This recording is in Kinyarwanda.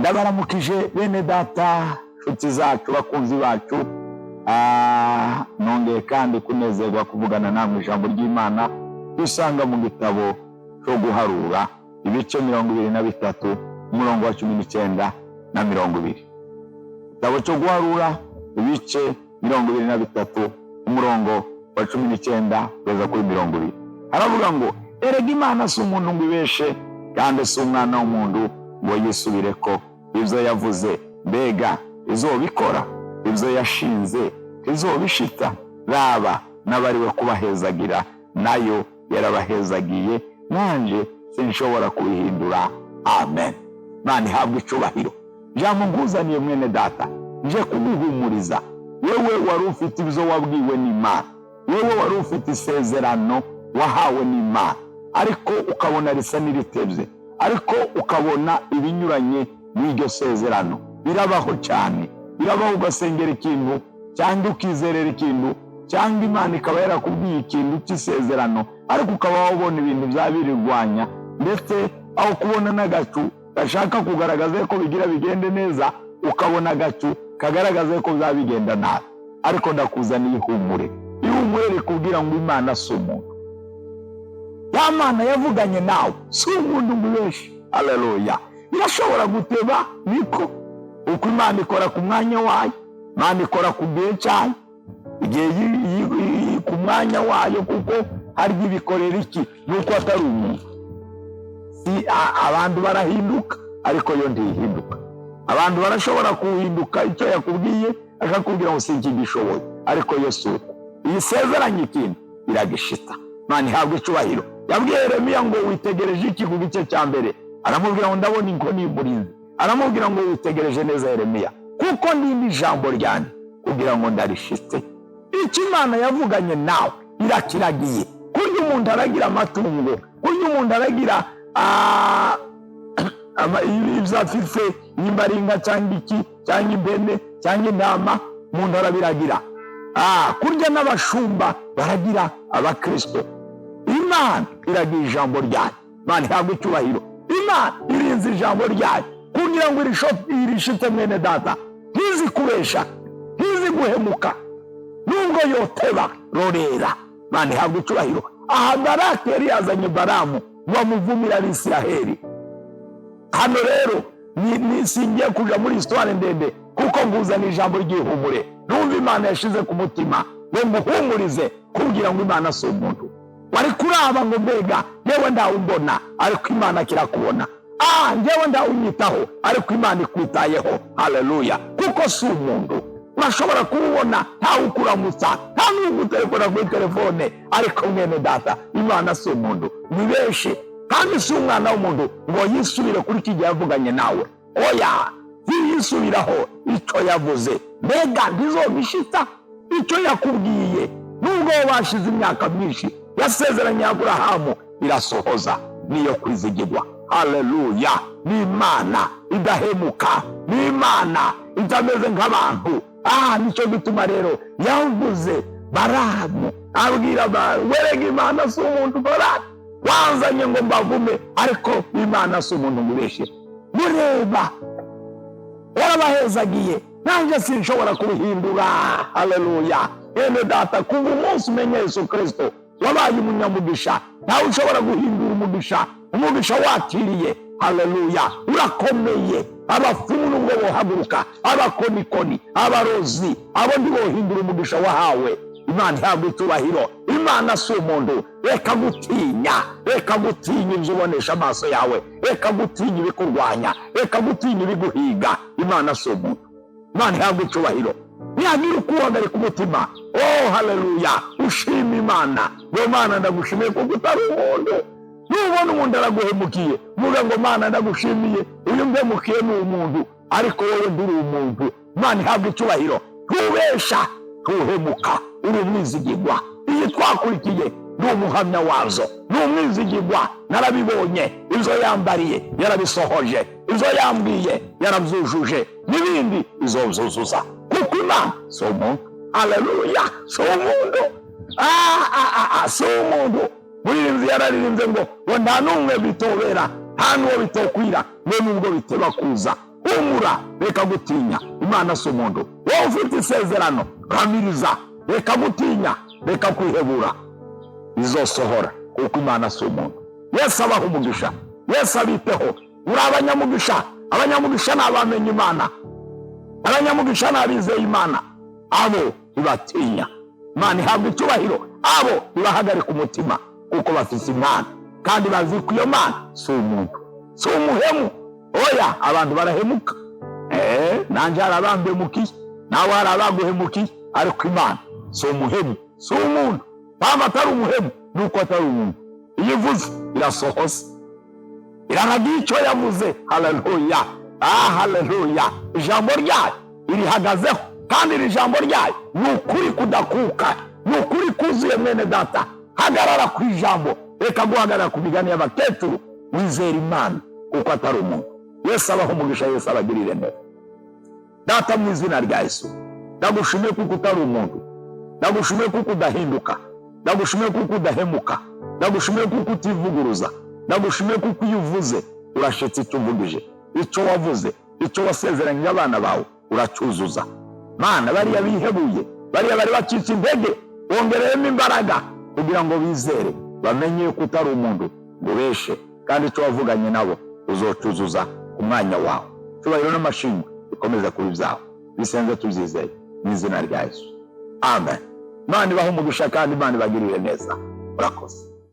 ndabaramukije bene data nshuti zacu bakunzi bacu nongeye kandi kunezerwa kuvugana namwe ijambo ry'Imana dusanga mu gitabo cyo guharura ibice 23 umurongo wa 19 na 20. Igitabo cyo guharura ibice 23 umurongo wa 19 kugeza kuri 20. Haravuga ngo erega Imana si umuntu ngo ibeshe kandi si umwana w'umuntu ngo yisubireko ibyo yavuze mbega izobikora, ibyo yashinze izobishita. Raba n'abariwe kubahezagira nayo yarabahezagiye, nanje sinshobora kubihindura. Amen. Mani habwe icubahiro. Jambo nguzaniye mwene data nje kuguhumuriza wewe wari ufite ibyo wabwiwe n'Imana, wewe wari ufite isezerano wahawe n'Imana, ariko ukabona risa n'iritebye, ariko ukabona ibinyuranye n'iryo sezerano. Birabaho cyane, birabaho ugasengera ikintu cyangwa ukizerera ikintu cyangwa Imana ikaba yarakubwiye ikintu cy'isezerano, ariko ukaba wabona ibintu byabirirwanya, ndetse aho kubona n'agacu gashaka kugaragaza ko bigira bigende neza, ukabona agacu kagaragaza ko byabigenda nabi. Ariko ndakuzaniye ihumure, ihumure rikubwira ngo Imana si umuntu. Ya Mana yavuganye nawe si umuntu mubeshe. Haleluya. Irashobora guteba niko uko Imana ikora ku mwanya wayo, Imana ikora ku gihe cyayo, igihe ku mwanya wayo, kuko hari ibikorera iki nuko atari umuntu. Si abantu barahinduka ariko yo ndihinduka. Abantu barashobora kuhinduka icyo yakubwiye akakubwira ngo sinkigishoboye, ariko yo si uko. Iyi sezeranye ikintu iragishita. Mani habwe icubahiro. Yabwiye Yeremiya ngo witegereje iki ku gice cya mbere, aramubwira ngo ndabona inkoni y'umurinzi. Aramubwira ngo witegereje neza Yeremiya, kuko ndindi ijambo ryanjye kugira ngo ndarishite. Icyo Imana yavuganye nawe irakiragiye. Kurya umuntu aragira amatungo, kurya umuntu aragira ibyo afite, imbaringa cyangwa iki cyangwa impene cyangwa intama, umuntu arabiragira. Kurya n'abashumba baragira abakristo. Imana iragira ijambo ryayo. Imana ihabwe icyubahiro. Imana irinze ijambo ryayo kugira ngo irishite mwene data, ntizi kubesha, ntizi guhemuka, nubwo yoteba rorera. Imana ihabwe icyubahiro. Aha Baraki yari yazanye Baramu ngo amuvumire Abisiraheli. Hano rero singiye kuja muri histoire ndende, kuko nguzana ijambo ry'ihumure. Numva Imana yashize ku mutima ngo muhumurize kugira ngo Imana si umuntu. Wari kuraba ngo mbega yewe ndawumbona, ariko Imana kirakubona. Ngewe ndawunyitaho, ariko Imana ikwitayeho. Haleluya. Kuko si umuntu. Urashobora kubona ntawukuramutsa, nta n'ugutelefona kuri telefone, ariko mwene data Imana si umuntu mwibeshe, kandi si umwana w'umuntu ngo yisubire kuri iki gihe yavuganye nawe. Oya, yisubiraho icyo yavuze. Mbega ntizobishita icyo yakubwiye, nubwo bashize imyaka myinshi yasezeranye Aburahamu, irasohoza, niyo kwizigirwa. Haleluya. Ni Imana idahemuka, ni Imana itameze nk'abantu. Nicyo gituma rero yavuze Baramu abwira werega Imana si umuntu Baraki, wanzanye ngo mbavume, ariko Imana si umuntu mubeshe. Mureba warabahezagiye, nanjye sinshobora kubihindura. Haleluya. Ene data, kuva umunsi umenya Yesu Kristo wabaye umunyamugisha, ntawe ushobora guhindura umugisha. Umugisha wakiriye. Haleluya. Urakomeye. Abafumu nubwo bohaguruka, abakonikoni, abarozi, abo ndibohindura umugisha wahawe. Imana ihabwe icyubahiro. Imana si umuntu. Reka gutinya, reka gutinya ibyo ubonesha amaso yawe, reka gutinya ibikurwanya, reka gutinya ibiguhiga. Imana si umuntu. Imana ihabwe icyubahiro. Ntiyagira ukuhagarika ku mutima. Haleluya. Ushima Imana. Ngo Mana ndagushimiye kuko utari umuntu. Nubona umuntu araguhemukiye, muvuga ngo Mana ndagushimiye, uyu mbemukiye ni umuntu, ariko wowe nduri umuntu. Imana ihabwe icyubahiro. Ntubesha, ntuhemuka, uri umwizigirwa. Iyi twakurikiye ni umuhamya wazo, ni umwizigirwa. Narabibonye, ibyo yambariye yarabisohoje, ibyo yambwiye yarabyujuje, n'ibindi izobyuzuza, kuko Imana si umuntu. Haleluya. Si umuntu. Si umuntu. Muri yararirimbye ngo nta n'umwe bitobera, nta n'uwo bitokwira, we nubwo biteba kuza. humura reka gutinya, Imana si umuntu. Wowe ufite isezerano ramiriza, reka gutinya, reka kwihebura, bizosohora kuko Imana si umuntu. Yesu abaha umugisha, Yesu abiteho. Uri abanyamugisha, abanyamugisha ni abamenye Imana, abanyamugisha ni abizeye Imana. Abo ntibatinya, Imana ihabwa icyubahiro. Abo ntibahagarika umutima kuko bafite Imana kandi bazi ko iyo Mana si umuntu, si umuhemu. Oya, abantu barahemuka. Nanjye hari abambemukiye, nawe hari abaguhemukiye, ariko Imana si umuhemu, si umuntu. Mpamvu atari umuhemu nuko atari umuntu. Iyo ivuze irasohoza, iraragiye icyo yavuze. Haleluya, haleluya. Ijambo ryayo irihagazeho, kandi iri jambo ryayo ni ukuri kudakuka, ni ukuri kuzuye. Mwene data, hagarara ku ijambo, reka guhagarara ku migani y'abakecuru. Wizera Imana kuko atari umuntu. Yesu abaho umugisha, Yesu abagirire neza. Data, mu izina rya Yesu, ndagushimiye kuko utari umuntu, ndagushimiye kuko udahinduka, ndagushimiye kuko udahemuka, ndagushimiye kuko utivuguruza, ndagushimiye kuko iyo uvuze urashitse icyo uvugije. Icyo wavuze, icyo wasezeranyije abana bawe uracyuzuza. Mana, bariya bihebuye, bariya bari bacitse intege, wongereyemo imbaraga kugira ngo bizere, bamenye ko utari umuntu ngo ubeshe, kandi icyo wavuganye nabo uzocuzuza ku mwanya wawe. Cyubahiro n'amashimwe bikomeza kuri byawe, bisenze tubyizeye mu izina rya Yesu, amen. Imana ibahe umugisha kandi Imana ibagirire neza. Murakoze.